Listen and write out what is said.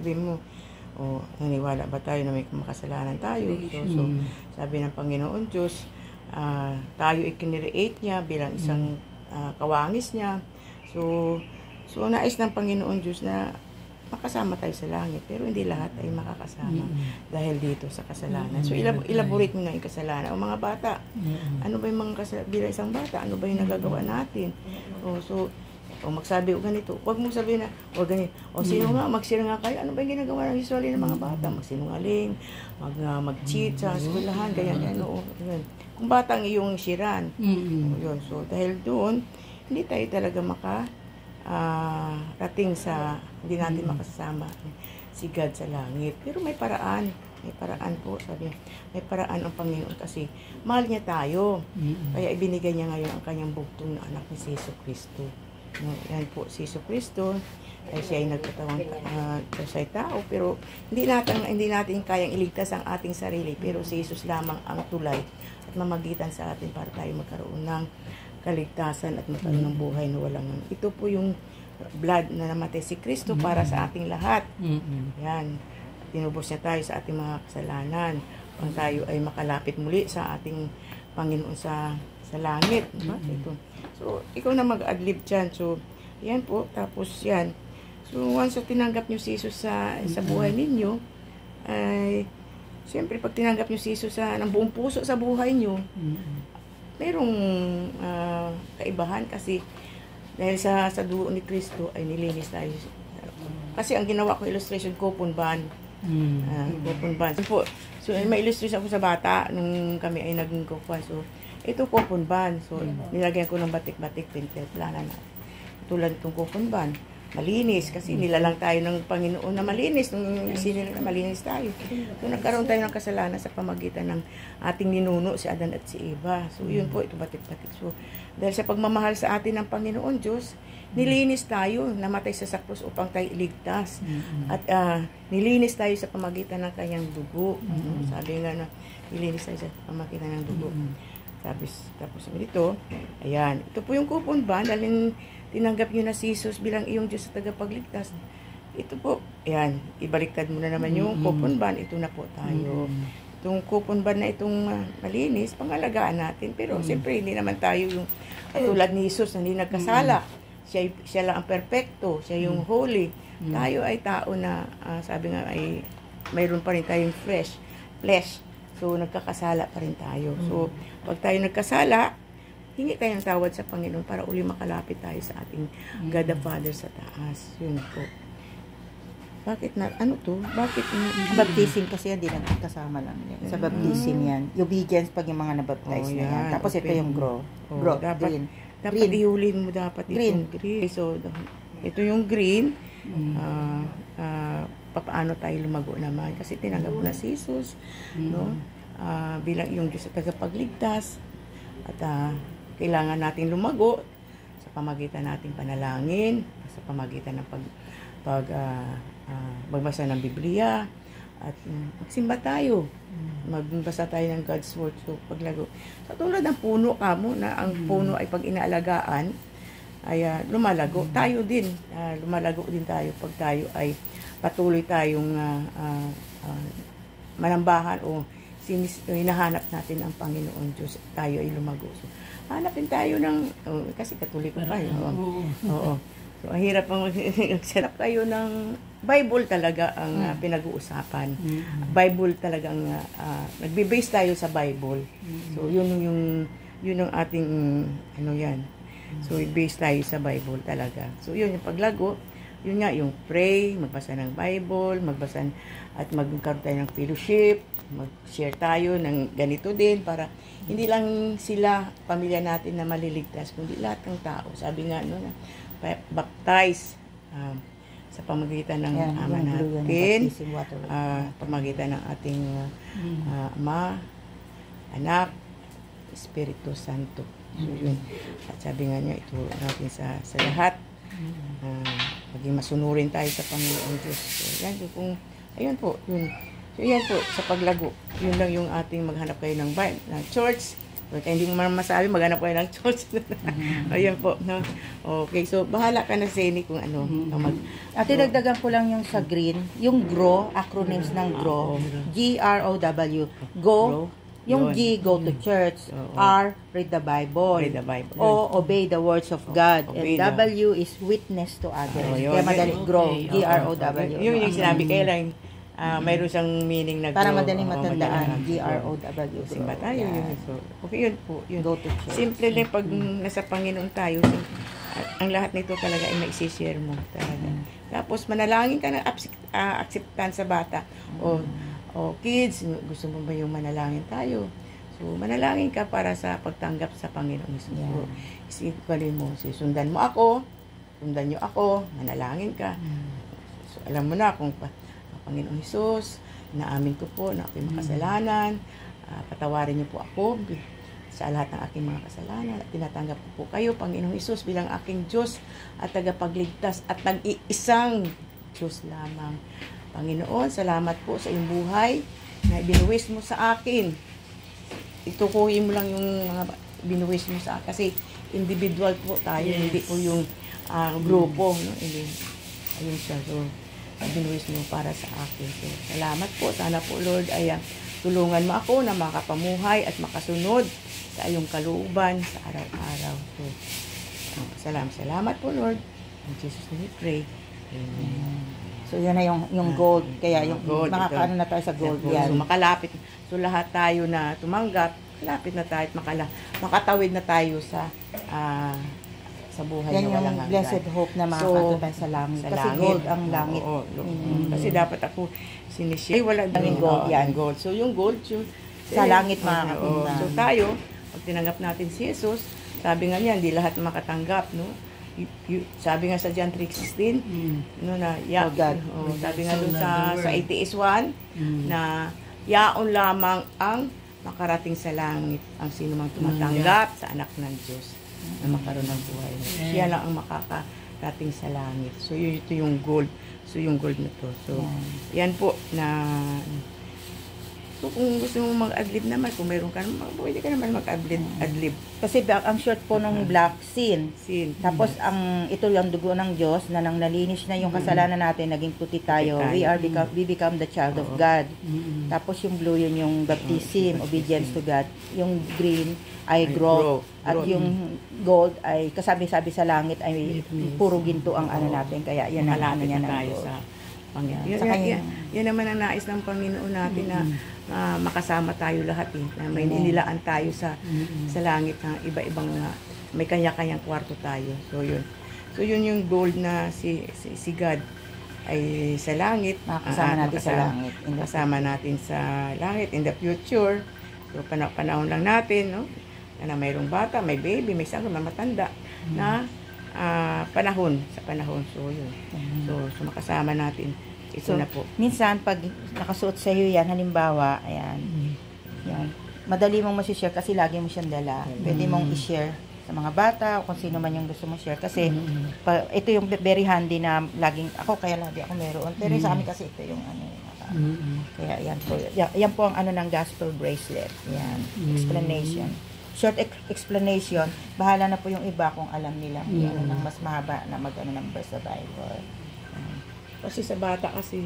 Sabi mo, naniwala ba tayo na may makasalanan tayo? So sabi ng Panginoon Diyos, tayo ikinreate niya bilang isang kawangis niya. So nais ng Panginoon Diyos na makasama tayo sa langit, pero hindi lahat ay makakasama dahil dito sa kasalanan. So elaborate mo na yung kasalanan. O mga bata, ano ba yung mga kasalanan? Bilang isang bata, ano ba yung nagagawa natin? So magsabi o ganito, huwag mong sabihin na, o ganito, o sino nga, magsira nga kayo, ano ba yung ginagawa ng usually ng mga bata? Magsinungaling, mag-cheat sa eskwelahan, ganyan. Kung bata ang iyong siran. Yun. So dahil doon, hindi tayo talaga rating sa hindi natin makasama si God sa langit. Pero may paraan po, sabi niya. May paraan ang Panginoon kasi mahal niya tayo. Kaya ibinigay niya ngayon ang kanyang bugtong na anak ni si Jesucristo. Yan po, si Jesucristo ay siya ay nagkatawang siya ay tao, pero hindi natin kayang iligtas ang ating sarili, pero si Jesus lamang ang tulay at mamagitan sa atin para tayo magkaroon ng kaligtasan at magkaroon ng buhay na walang ito po yung blood na namatay si Kristo para sa ating lahat. Yan. Tinubos niya tayo sa ating mga kasalanan. Kung tayo ay makalapit muli sa ating Panginoon sa langit. Diba? Ito. So, ikaw na mag-adlib dyan. So, yan po. Tapos yan. So, once tinanggap niyo si Jesus sa buhay ninyo, ay, siyempre, pag tinanggap niyo si Jesus ng buong puso sa buhay niyo, merong kaibahan kasi dahil sa dugo ni Kristo ay nilinis tayo. Kasi ang ginawa ko illustration, kopunban. Kopunban. So may illustration ako sa bata nung kami ay naging kukuha. So ito kopunban. So nilagyan ko ng batik-batik, pintel-plana na. Tulad itong kopunban. Malinis kasi nilalang tayo ng Panginoon na malinis nung isinila na malinis tayo. So nagkaroon tayo ng kasalanan sa pamagitan ng ating ninuno si Adan at si Eva. So yun po, ito batik-batik. So dahil sa pagmamahal sa atin ng Panginoon Diyos, nilinis tayo, namatay sa krus upang tayo iligtas. At nilinis tayo sa pamagitan ng kanyang dugo. Sabi nga na nilinis tayo sa pamagitan ng dugo. Tapos dito, ayan, ito po yung kupunban dahil tinanggap nyo na si Jesus bilang iyong Diyos sa tagapagligtas. Ito po, ayan, ibaliktad mo na naman yung kupunban, ito na po tayo. Itong kupunban na itong malinis, pangalagaan natin. Pero siyempre, hindi naman tayo yung katulad ni Jesus na hindi nagkasala. Siya lang ang perfecto, siya yung holy. Tayo ay tao na, sabi nga ay, mayroon pa rin tayong flesh. So, nagkakasala pa rin tayo. So, pag tayo nagkasala, hingi tayo ng tawad sa Panginoon para uli makalapit tayo sa ating God the Father sa taas. Yun po. Bakit na, ano to? Bakit? Baptism kasi yan, di nagkasama lang yan. Sa baptism yan. Obedience pag yung mga nabaptize na yan. Tapos ito yung grow. Dapat ihulin mo dapat itong green. So, ito yung green. Paano tayo lumago naman? Kasi tinanggap na si Jesus. No? Bilang yung Diyos sa tagapagligtas. At kailangan natin lumago sa pamagitan nating panalangin, sa pamagitan ng magbasa ng Biblia, at magsimba tayo. Magbasa tayo ng God's Word. So, paglago. Sa tulad ng puno kamo, na ang puno ay pag inaalagaan, ay lumalago. Tayo din, lumalago din tayo pag tayo ay patuloy tayong manambahan o hinahanap natin ang Panginoon Diyos, tayo ay lumago. So, hanapin tayo ng, kasi katoliko tayo. Oo. So, ang hirap ang magserap tayo ng Bible talaga ang pinag-uusapan. Bible talaga ang, nagbe-base tayo sa Bible. So, yun ang ating, So, i-base tayo sa Bible talaga. So, yun yung paglago. Yun nga, yung pray, magbasa ng Bible, at magkaroon tayo ng fellowship, mag-share tayo ng ganito din para hindi lang sila, pamilya natin na maliligtas, kundi lahat ng tao. Sabi nga, baptize sa pamagitan ng Ama natin, pamagitan ng ating Ama, Anak, Espiritu Santo. So, yun. At sabi nga niya, ito natin sa lahat. Maging masunurin tayo sa Panginoon Diyos. So, yan po. Ayun po. Yun. So, yan po. Sa paglago. Yun lang yung ating maghanap kayo ng church Kaya hindi mo man masabi, maghanap kayo ng church. Ayan po, no? Okay, so bahala ka na, Zeni, kung ano. At idagdagan ko lang yung sa green, yung GROW, acronyms ng GROW, G-R-O-W, go, yung G, go to church, R, read the Bible, Read the Bible. O, obey the words of God, Obey and W is witness to others. Yun. Kaya madali, GROW, Okay. G-R-O-W. Yun yung sinabi, kaya lang, mayroon siyang meaning na Para grow. madaling matandaan, madaling G-R-O-W. Simba tayo, yun. So, okay, yun po. Yun. Go to church. Simple lang pag nasa Panginoon tayo, ang lahat nito talaga ay maisishare mo talaga. Tapos manalangin ka ng acceptance sa bata. O kids, gusto mo ba yung manalangin tayo? So manalangin ka para sa pagtanggap sa Panginoon Jesus. Yeah. So, isipin mo, sundan mo ako, sundan niyo ako, manalangin ka. So alam mo na kung Panginoon Jesus, naamin ko po na aking makasalanan, patawarin niyo po ako sa lahat ng aking mga kasalanan at tinatanggap ko po kayo, Panginoong Hesus, bilang aking Diyos at tagapagligtas at nag-iisang Diyos lamang. Panginoon, salamat po sa iyong buhay na binuwis mo sa akin. Itukuhin mo lang yung mga binuwis mo sa akin kasi individual po tayo, hindi po yung grupo. No? Ayun siya. So, binuwis mo para sa akin. So, salamat po. Sana po, Lord, ay tulungan mo ako na makapamuhay at makasunod sa iyong kalooban sa araw-araw. So, salamat po, Lord. In Jesus' name we pray. Amen. So, yan na yung gold. Kaya yung Gold, makakaano na tayo sa gold. So, Yan. makalapit. So, lahat tayo na tumanggap, malapit na tayo at makatawid na tayo sa buhay Yan na yung walang hanggan. blessed hope na makakaano tayo sa langit. Kasi gold ang langit. Oo. Kasi dapat ako sinishare. Ay, wala Yung gold yan. Gold. So, yung gold, Sa langit makakapunta. So, tayo, pag tinanggap natin si Jesus, sabi nga niya, hindi lahat makatanggap, no? Sabi nga sa John 3:16, no, na Oh, God. sabi nga dun sa 81, na yaon lamang ang makarating sa langit ang sino mang tumatanggap sa anak ng Diyos na makaroon ng buhay. Siya lang ang makakarating sa langit. So, ito yung gold. So, yung gold na to. So, yan po na so, kung gusto mo mag-adlib naman, kung mayroon ka naman, pwede ka naman mag-adlib. Kasi ang short po ng black, sin. Tapos ito yung dugo ng Diyos na nang nalinis na yung kasalanan natin, naging puti tayo. We become the child of God. Tapos yung blue yun yung baptism, obedience to God. Yung green ay growth. At yung gold ay kasabi-sabi sa langit ay puro ginto ang ano natin. Kaya yan ang ano niya tayo ng sa Panginoon. Yan naman ang nais ng Panginoon natin na makasama tayo lahat na may nilaan tayo sa langit na iba-ibang may kanya-kanyang kwarto tayo. So yun yung gold na si God ay sa langit. Makasama natin sa langit. Kasama natin sa langit in the future. So panahon lang natin, no? Na mayroong bata, may baby, may sanggol, may matanda na panahon. So yun. So makasama natin. Ito na po. Minsan, pag nakasuot sa iyo yan, halimbawa, ayan, yan, madali mong masishare kasi lagi mo siyang dala. Pwede mong i-share sa mga bata o kung sino man yung gusto mong share. Kasi, ito yung very handy na laging, kaya lagi ako meron. Pero sa amin kasi ito yung ano, kaya yan po. Yan po ang ano ng gospel bracelet. Yan, explanation. Short explanation, bahala na po yung iba kung alam nila ng mas mahaba na mag-ano ng verse sa Bible. Kasi sa bata kasi